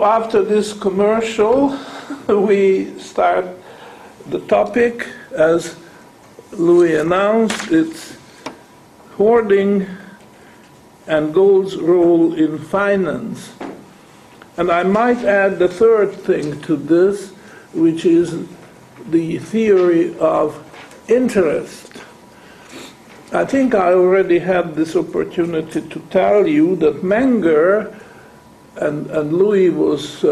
After this commercial, we start the topic. As Louis announced, it's hoarding and gold's role in finance. And I might add the third thing to this, which is the theory of interest. I think I already had this opportunity to tell you that Menger, and Louis was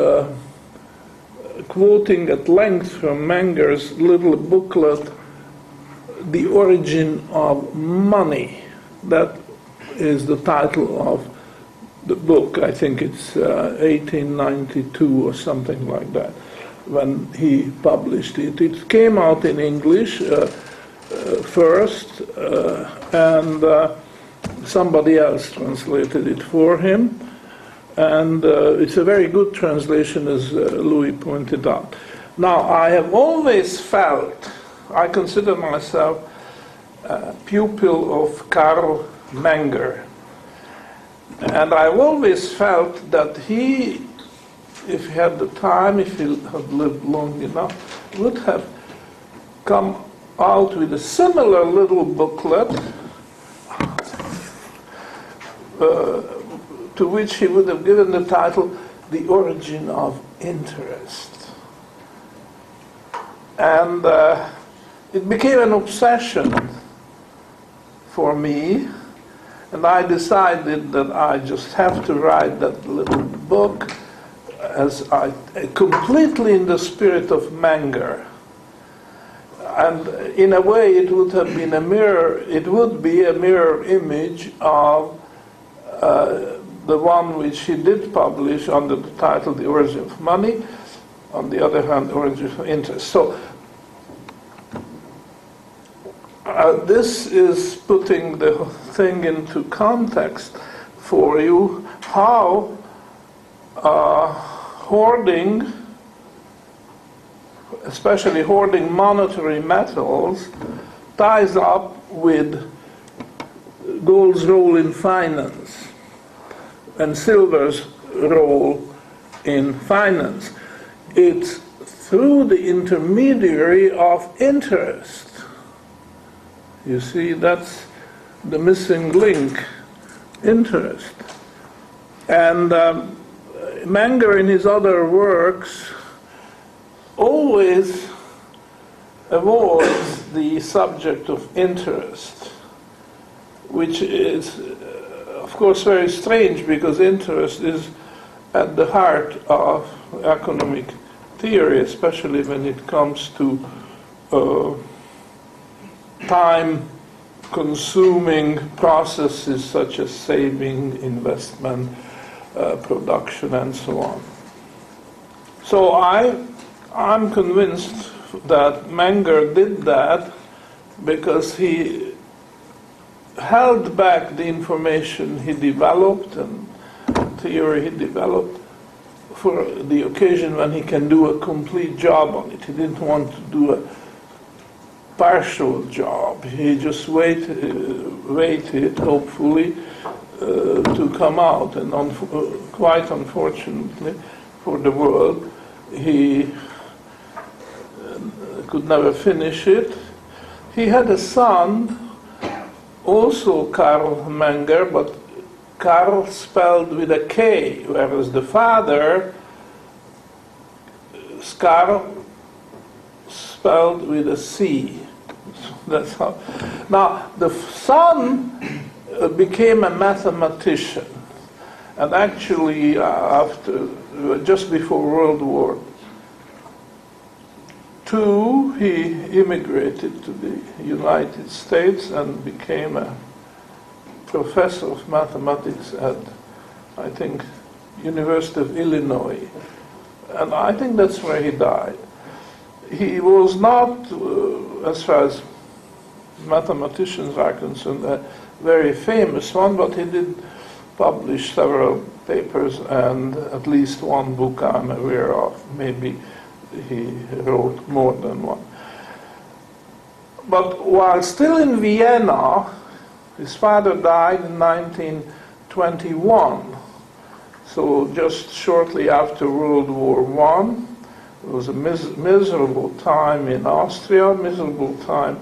quoting at length from Menger's little booklet, The Origin of Money. That is the title of the book. I think it's 1892 or something like that, when he published it. It came out in English first, and somebody else translated it for him. And it's a very good translation, as Louis pointed out. Now, I have always felt, I consider myself a pupil of Karl Menger. And I've always felt that he, if he had the time, if he had lived long enough, would have come out with a similar little booklet to which he would have given the title, The Origin of Interest. And it became an obsession for me, and I decided that I just have to write that little book completely in the spirit of Menger. And in a way it would have been it would be a mirror image of the one which he did publish under the title The Origin of Money, on the other hand, Origin of Interest. So this is putting the thing into context for you, how hoarding, especially hoarding monetary metals, ties up with gold's role in finance and silver's role in finance. It's through the intermediary of interest. You see, that's the missing link, interest. And Menger, in his other works, always avoids the subject of interest, which is, of course, very strange, because interest is at the heart of economic theory, especially when it comes to time-consuming processes such as saving, investment, production, and so on. So I'm convinced that Menger did that because he held back the information he developed and theory he developed for the occasion when he can do a complete job on it. He didn't want to do a partial job. He just waited hopefully, to come out. And quite unfortunately for the world, he could never finish it. He had a son, also Karl Menger, but Karl spelled with a K, whereas the father, Karl, spelled with a C. That's how. Now, the son became a mathematician, and actually, just before World War II, he immigrated to the United States and became a professor of mathematics at, I think, University of Illinois. And I think that's where he died. He was not, as far as mathematicians are concerned, a very famous one, but he did publish several papers and at least one book I'm aware of. Maybe he wrote more than one. But while still in Vienna, his father died in 1921. So just shortly after World War I, it was a miserable time in Austria, miserable time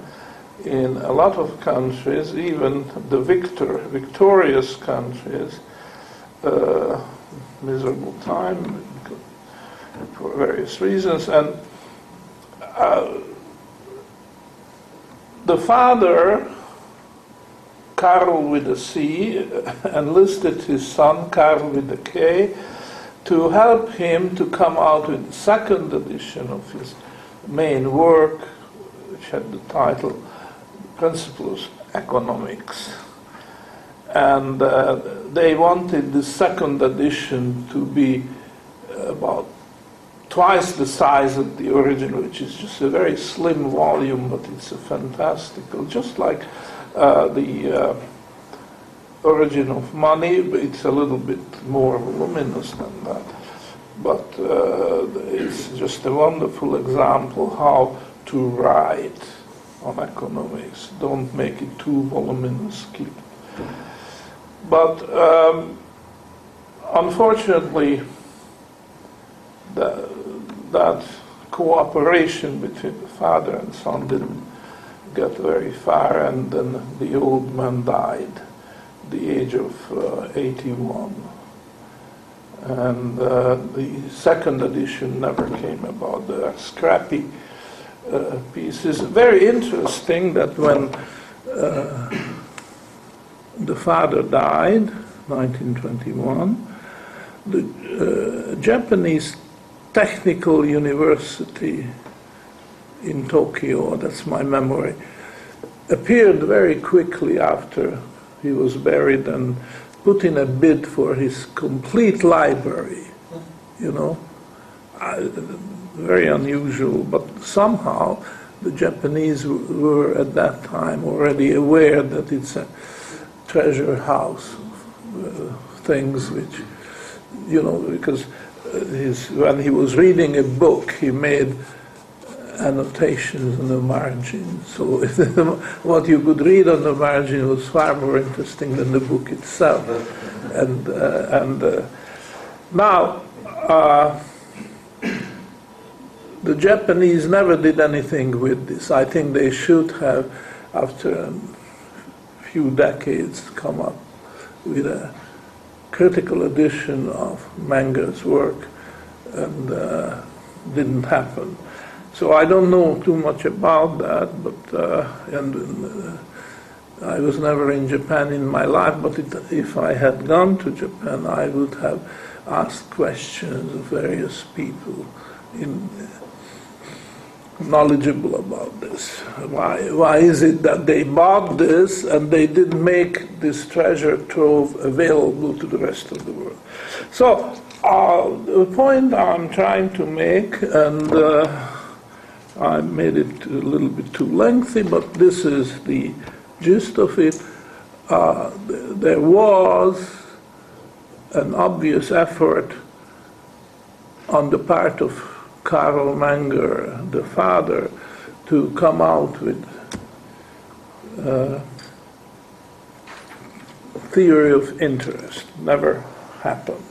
in a lot of countries, even the victorious countries, miserable time for various reasons. And the father, Karl with a C, enlisted his son, Karl with a K, to help him to come out with the second edition of his main work, which had the title Principles Economics. And they wanted the second edition to be about twice the size of the original, which is just a very slim volume, but it's a fantastical, just like the Origin of Money, but it's a little bit more voluminous than that. But it's just a wonderful example how to write on economics. Don't make it too voluminous, keep it. But unfortunately, that cooperation between the father and son didn't get very far, and then the old man died at the age of 81. And the second edition never came about. There are scrappy pieces. Very interesting that when the father died, 1921, the Japanese Technical University in Tokyo, that's my memory, appeared very quickly after he was buried and put in a bid for his complete library, you know. Very unusual, but somehow the Japanese were at that time already aware that it's a treasure house of things which, you know, because when he was reading a book, he made annotations on the margin. So what you could read on the margin was far more interesting than the book itself. And now, the Japanese never did anything with this. I think they should have, after a few decades, come up with a critical edition of Menger's work, and didn't happen. So I don't know too much about that, but I was never in Japan in my life, but if I had gone to Japan, I would have asked questions of various people knowledgeable about this. Why is it that they bought this and they didn't make this treasure trove available to the rest of the world? So the point I'm trying to make, and I made it a little bit too lengthy, but this is the gist of it. There was an obvious effort on the part of Karl Menger, the father, to come out with theory of interest. Never happened.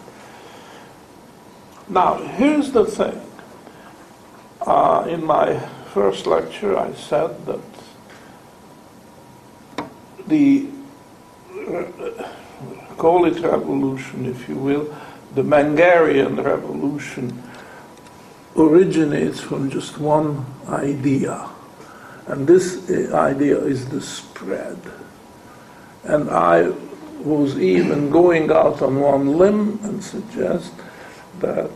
Now, here's the thing. In my first lecture, I said that the, call it revolution if you will, the Mengerian revolution originates from just one idea, and this idea is the spread. And I was even going out on one limb and suggest that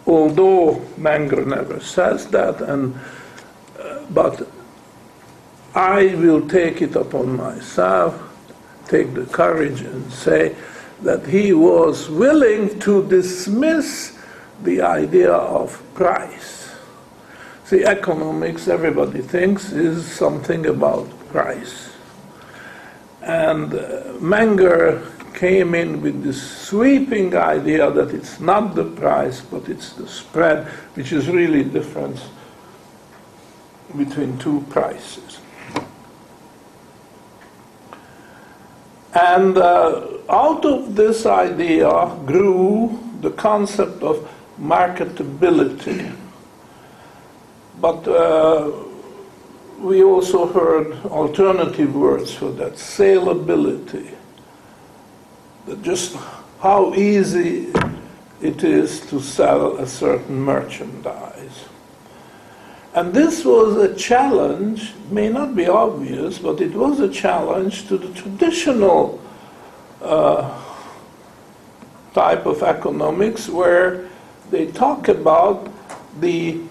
although Menger never says that, but I will take it upon myself, take the courage and say that he was willing to dismiss the idea of price. See, economics, everybody thinks, is something about price. And Menger came in with this sweeping idea that it's not the price, but it's the spread, which is really the difference between two prices. And out of this idea grew the concept of marketability. But we also heard alternative words for that, salability. Just how easy it is to sell a certain merchandise. And this was a challenge, may not be obvious, but it was a challenge to the traditional type of economics where they talk about the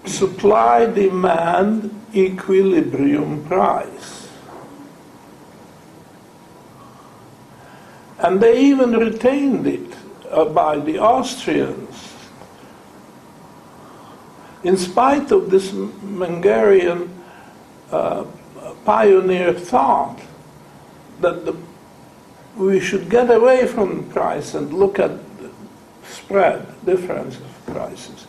supply-demand equilibrium price. And they even retained it by the Austrians. In spite of this Hungarian pioneer thought that we should get away from price and look at the spread, difference of prices.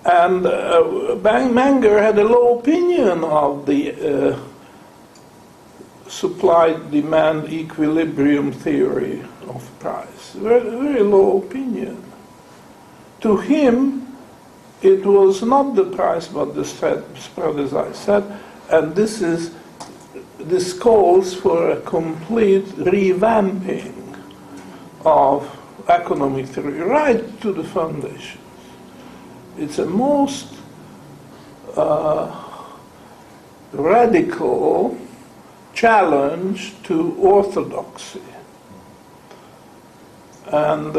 And Menger had a low opinion of the supply-demand equilibrium theory of price. Very, very low opinion. To him, it was not the price but the spread, as I said, and this calls for a complete revamping of economic theory, right to the foundations. It's a most radical challenge to orthodoxy. And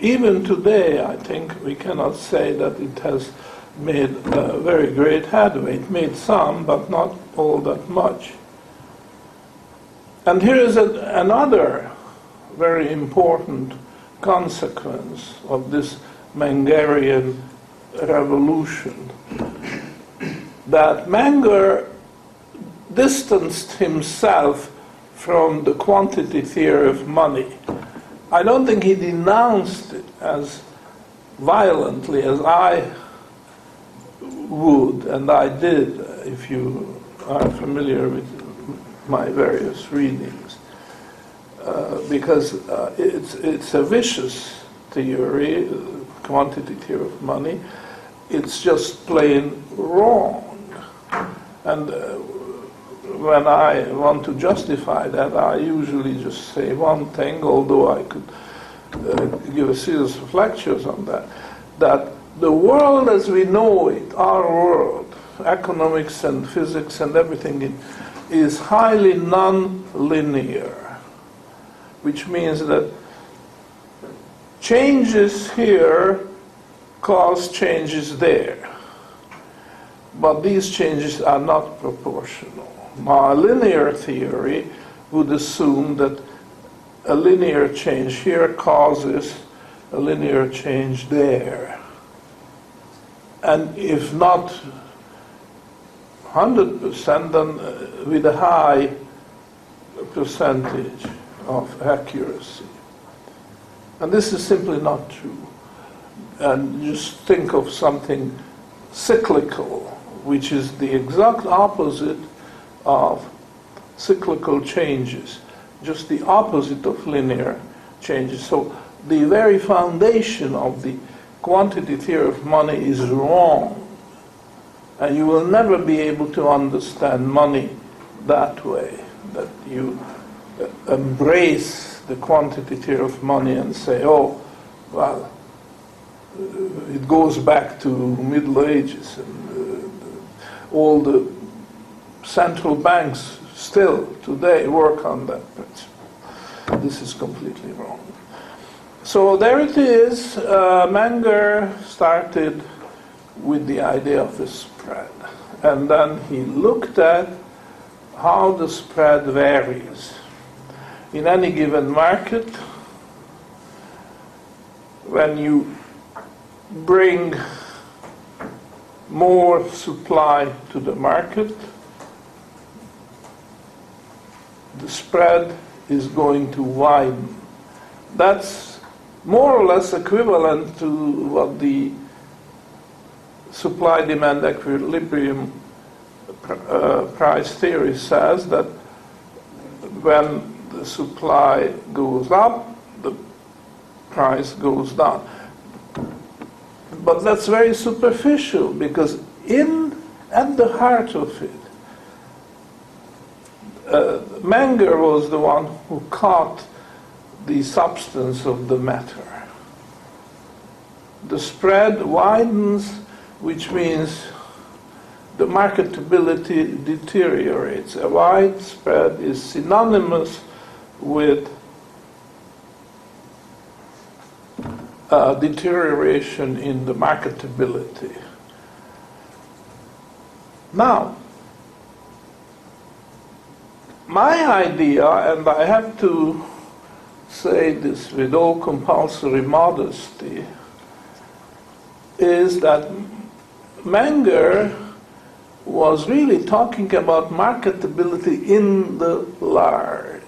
even today, I think we cannot say that it has made very great headway. It made some, but not all that much. And here is another very important consequence of this Mengerian revolution, that Menger distanced himself from the quantity theory of money. I don't think he denounced it as violently as I would, and I did, if you are familiar with my various readings, because it's a vicious theory, quantity theory of money. It's just plain wrong. And when I want to justify that, I usually just say one thing, although I could give a series of lectures on that, that the world as we know it, our world, economics and physics and everything, is highly non-linear, which means that changes here cause changes there. But these changes are not proportional. Now, a linear theory would assume that a linear change here causes a linear change there. And if not 100%, then with a high percentage of accuracy. And this is simply not true. And just think of something cyclical, which is the exact opposite of cyclical changes, just the opposite of linear changes. So the very foundation of the quantity theory of money is wrong. And you will never be able to understand money that way, that you embrace the quantity theory of money and say, oh, well, it goes back to Middle Ages, and all the central banks still today work on that principle. This is completely wrong. So there it is. Menger started with the idea of the spread, and then he looked at how the spread varies in any given market. When you bring more supply to the market, the spread is going to widen. That's more or less equivalent to what the supply-demand equilibrium price theory says that when the supply goes up, the price goes down. But that's very superficial, because at the heart of it, Menger was the one who caught the substance of the matter. The spread widens, which means the marketability deteriorates. A wide spread is synonymous with deterioration in the marketability. Now, my idea, and I have to say this with all compulsory modesty, is that Menger was really talking about marketability in the large,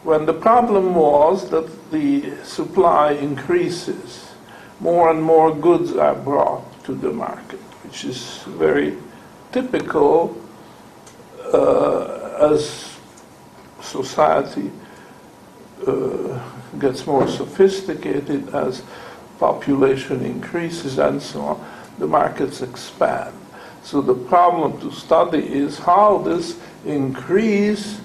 when the problem was that the supply increases, more and more goods are brought to the market, which is very typical as society gets more sophisticated, as population increases and so on, the markets expand. So the problem to study is how this increase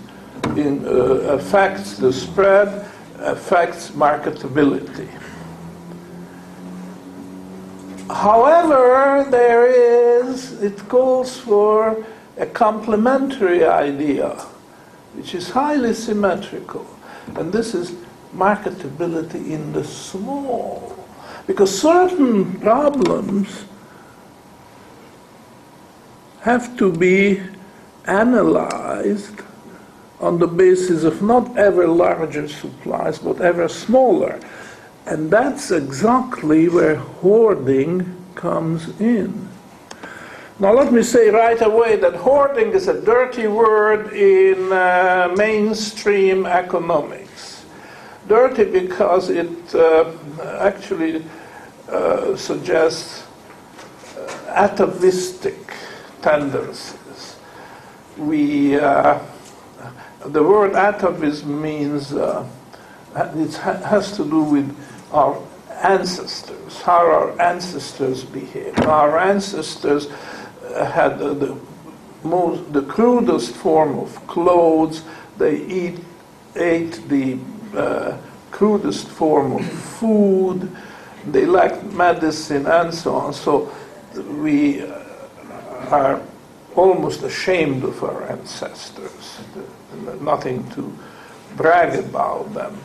affects the spread, affects marketability. However, it calls for a complementary idea, which is highly symmetrical, and this is marketability in the small. Because certain problems have to be analyzed on the basis of not ever larger supplies, but ever smaller. And that's exactly where hoarding comes in. Now let me say right away that hoarding is a dirty word in mainstream economics. Dirty because it actually suggests atavistic tendencies. The word atavism means it has to do with our ancestors, how our ancestors behaved. Our ancestors had the crudest form of clothes. They ate the crudest form of food. They lacked medicine and so on. So we are almost ashamed of our ancestors. Nothing to brag about them.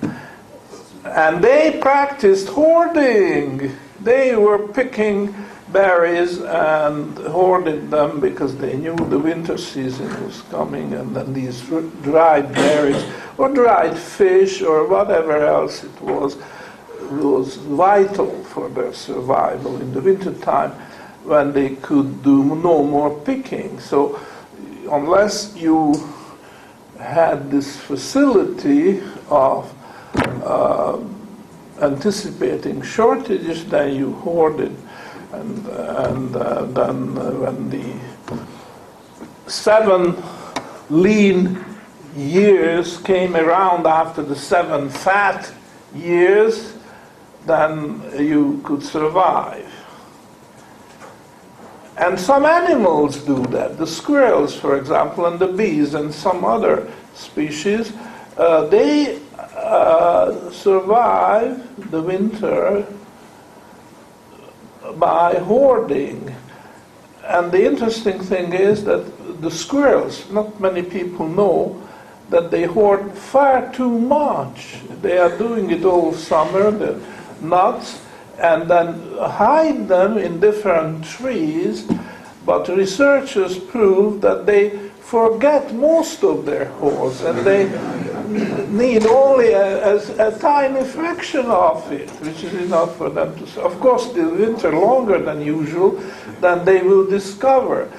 And they practiced hoarding. They were picking berries and hoarded them because they knew the winter season was coming, and then these dried berries or dried fish or whatever else it was vital for their survival in the wintertime when they could do no more picking. So unless you had this facility of anticipating shortages, then you hoarded, and then when the 7 lean years came around after the 7 fat years, then you could survive. And some animals do that. The squirrels, for example, and the bees and some other species, they survive the winter by hoarding. And the interesting thing is that the squirrels, not many people know that they hoard far too much. They are doing it all summer, the nuts, and then hide them in different trees, but researchers prove that they forget most of their hoards, and they need only a tiny fraction of it, which is enough for them to. Of course, the winter longer than usual, then they will discover.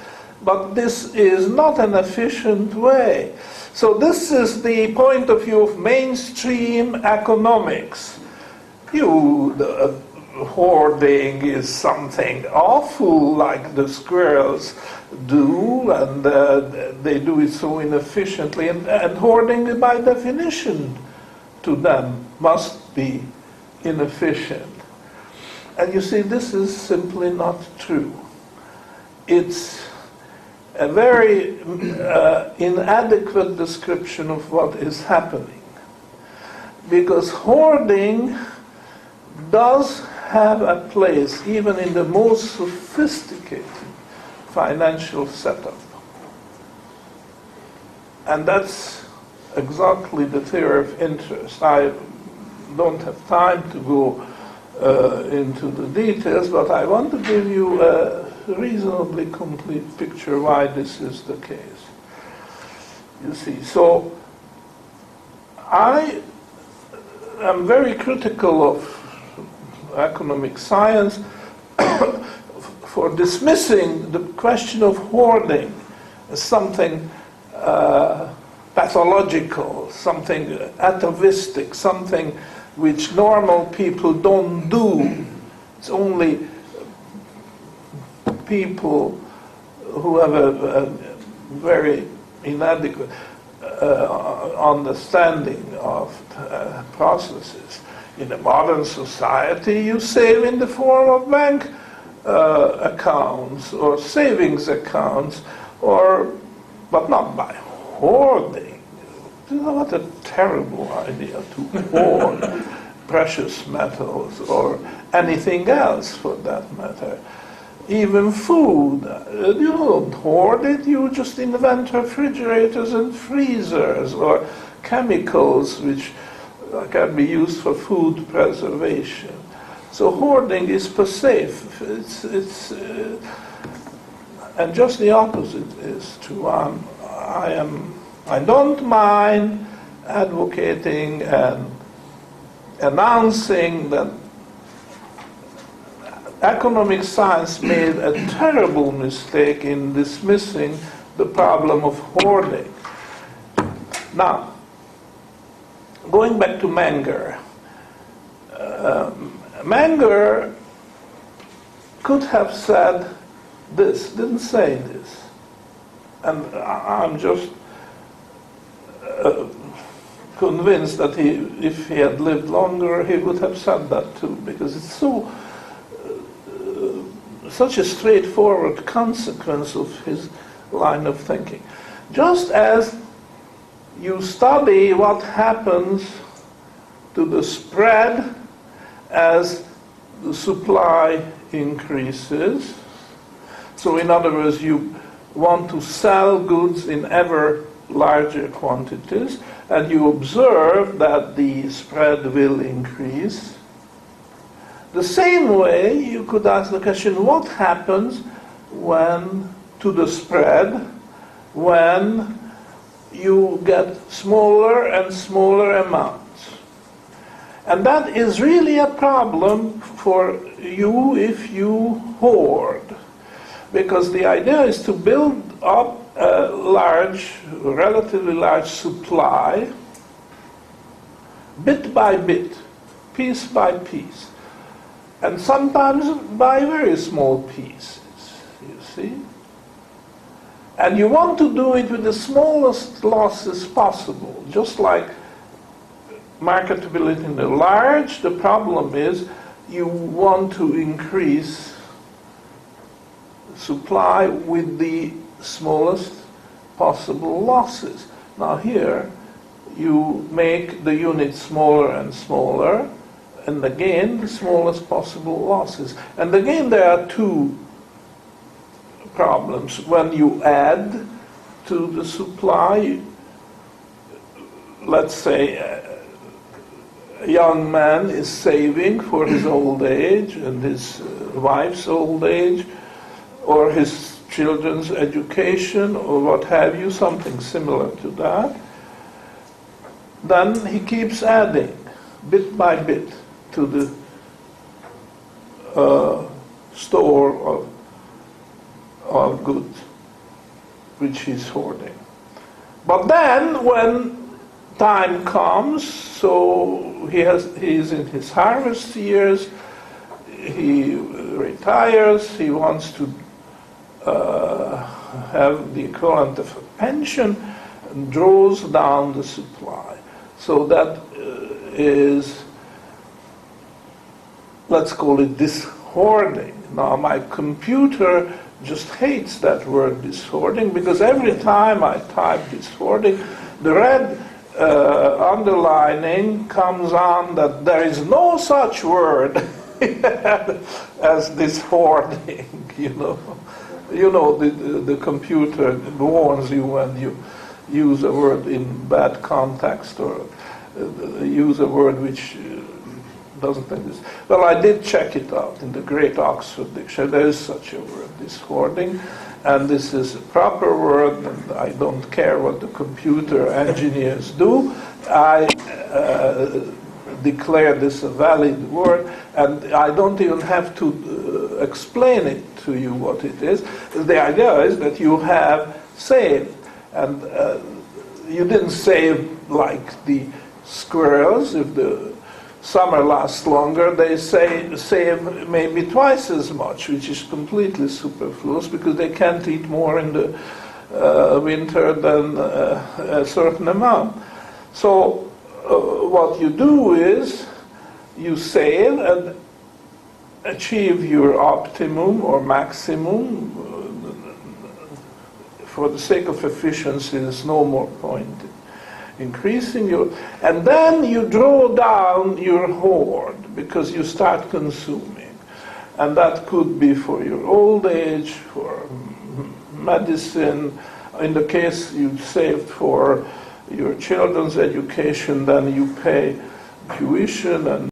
But this is not an efficient way. So this is the point of view of mainstream economics. hoarding is something awful, like the squirrels do, and they do it so inefficiently, and hoarding by definition to them must be inefficient. And you see, this is simply not true. It's a very inadequate description of what is happening, because hoarding does have a place even in the most sophisticated financial setup. And that's exactly the theory of interest. I don't have time to go into the details, but I want to give you a reasonably complete picture why this is the case. You see, so I am very critical of economic science for dismissing the question of hoarding as something pathological, something atavistic, something which normal people don't do. It's only people who have a very inadequate understanding of processes. In a modern society, you save in the form of bank accounts or savings accounts, but not by hoarding. You know what a terrible idea to hoard precious metals or anything else for that matter. Even food, you don't hoard it, you just invent refrigerators and freezers or chemicals which can be used for food preservation. So hoarding is per se. And just the opposite is true. I don't mind advocating and announcing that economic science made a terrible mistake in dismissing the problem of hoarding. Now, going back to Menger, Menger could have said this, didn't say this. And I'm just convinced that if he had lived longer, he would have said that too, because it's such a straightforward consequence of his line of thinking. Just as you study what happens to the spread as the supply increases. So in other words, you want to sell goods in ever larger quantities, and you observe that the spread will increase. The same way, you could ask the question, what happens to the spread when you get smaller and smaller amounts? And that is really a problem for you if you hoard, because the idea is to build up a relatively large supply, bit by bit, piece by piece, and sometimes by very small pieces, you see. And you want to do it with the smallest losses possible, just like marketability in the large. The problem is you want to increase supply with the smallest possible losses. Now here, you make the unit smaller and smaller, and again, the smallest possible losses. And again, there are two problems. When you add to the supply, let's say a young man is saving for his old age and his wife's old age, or his children's education, or what have you, something similar to that, then he keeps adding bit by bit to the store of goods which he's hoarding. But then when time comes, so he's in his harvest years, he retires, he wants to have the equivalent of a pension, and draws down the supply. So that is, let's call it dishoarding. Now my computer just hates that word dishoarding, because every time I type dishoarding, the red underlining comes on that there is no such word as dishoarding, you know. You know, the computer warns you when you use a word in bad context, or use a word which doesn't exist. Well, I did check it out in the Great Oxford Dictionary. There is such a word, dishoarding, and this is a proper word, and I don't care what the computer engineers do. I declare this a valid word, and I don't even have to explain it to you what it is. The idea is that you have saved, and you didn't save like the squirrels. If the summer lasts longer, they save maybe twice as much, which is completely superfluous, because they can't eat more in the winter than a certain amount. So what you do is you save and achieve your optimum or maximum. For the sake of efficiency, there's no more point increasing your, and then you draw down your hoard, because you start consuming, and that could be for your old age, for medicine. In the case you saved for your children's education, then you pay tuition and